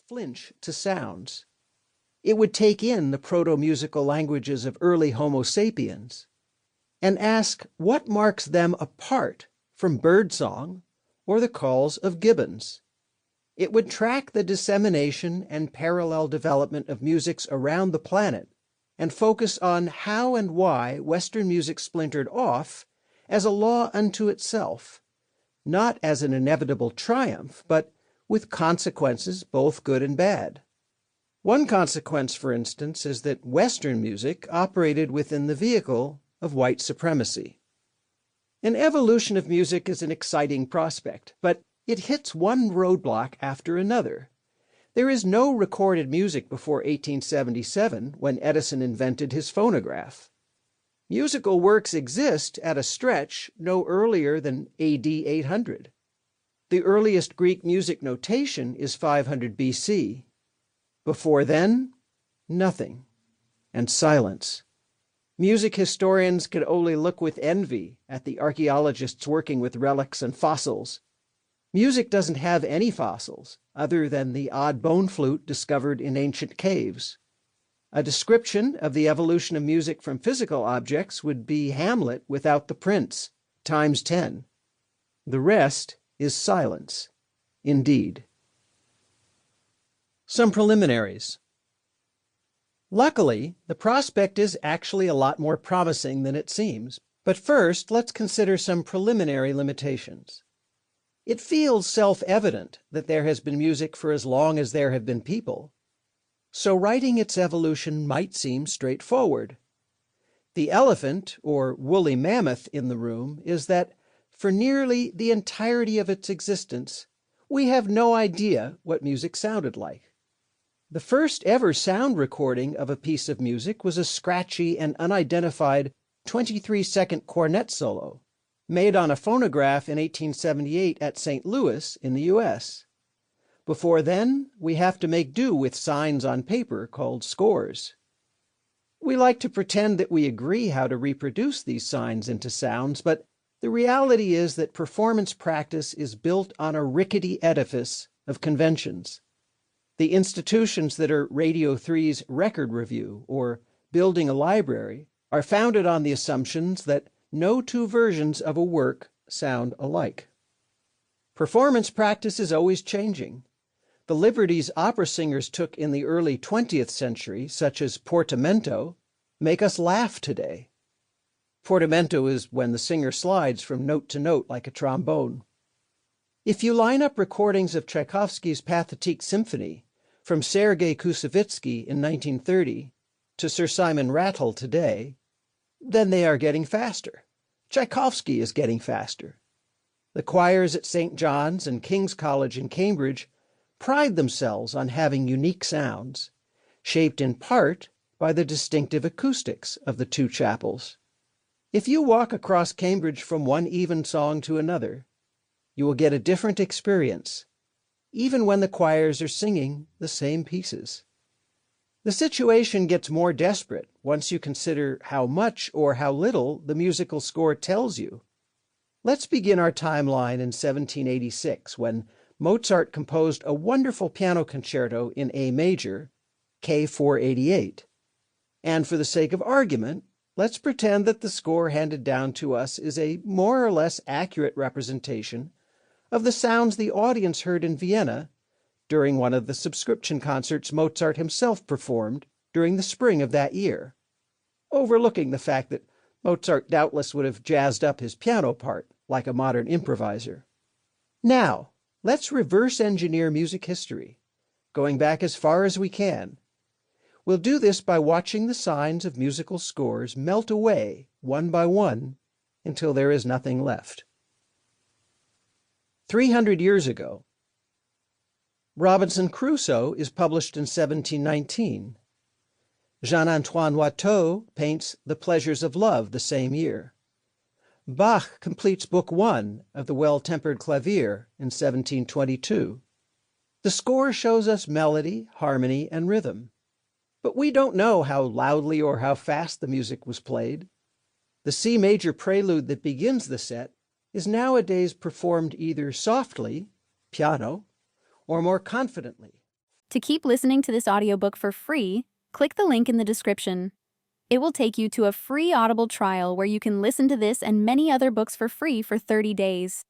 flinch to sounds. It would take in the proto-musical languages of early Homo sapiens and ask what marks them apart from birdsong or the calls of gibbons. It would track the dissemination and parallel development of musics around the planet and focus on how and why Western music splintered off as a law unto itself, not as an inevitable triumph, but with consequences both good and bad. One consequence, for instance, is that Western music operated within the vehicle of white supremacy. An evolution of music is an exciting prospect, but it hits one roadblock after another. There is no recorded music before 1877, when Edison invented his phonograph. Musical works exist at a stretch no earlier than AD 800. The earliest Greek music notation is 500 BC. Before then, nothing, and silence. Music historians could only look with envy at the archaeologists working with relics and fossils. Music doesn't have any fossils other than the odd bone flute discovered in ancient caves. A description of the evolution of music from physical objects would be Hamlet without the prince, times 10. The rest is silence, indeed. Some preliminaries. Luckily, the prospect is actually a lot more promising than it seems, but first let's consider some preliminary limitations. It feels self-evident that there has been music for as long as there have been people, so writing its evolution might seem straightforward. The elephant, or woolly mammoth, in the room is that for nearly the entirety of its existence, we have no idea what music sounded like. The first ever sound recording of a piece of music was a scratchy and unidentified 23-second cornet solo, made on a phonograph in 1878 at St. Louis in the U.S. Before then, we have to make do with signs on paper called scores. We like to pretend that we agree how to reproduce these signs into sounds, but the reality is that performance practice is built on a rickety edifice of conventions. The institutions that are Radio 3's Record Review or Building a Library are founded on the assumptions that no two versions of a work sound alike. Performance practice is always changing. The liberties opera singers took in the early 20th century, such as portamento, make us laugh today. Portamento is when the singer slides from note to note like a trombone. If you line up recordings of Tchaikovsky's Pathetique Symphony from Sergei Koussevitzky in 1930 to Sir Simon Rattle today, then they are getting faster. Tchaikovsky is getting faster. The choirs at St. John's and King's College in Cambridge pride themselves on having unique sounds, shaped in part by the distinctive acoustics of the two chapels. If you walk across Cambridge from one evensong to another, you will get a different experience, even when the choirs are singing the same pieces. The situation gets more desperate once you consider how much or how little the musical score tells you. Let's begin our timeline in 1786, when Mozart composed a wonderful piano concerto in A major, K488. And for the sake of argument, let's pretend that the score handed down to us is a more or less accurate representation of the sounds the audience heard in Vienna during one of the subscription concerts Mozart himself performed during the spring of that year, overlooking the fact that Mozart doubtless would have jazzed up his piano part like a modern improviser. Now, let's reverse engineer music history, going back as far as we can. We'll do this by watching the signs of musical scores melt away one by one until there is nothing left. 300 years ago, Robinson Crusoe is published in 1719. Jean-Antoine Watteau paints The Pleasures of Love the same year. Bach completes Book 1 of the Well-Tempered Clavier in 1722. The score shows us melody, harmony, and rhythm. But we don't know how loudly or how fast the music was played. The C major prelude that begins the set is nowadays performed either softly, piano, or more confidently, To keep listening to this audiobook for free, click the link in the description. It will take you to a free Audible trial where you can listen to this and many other books for free for 30 days.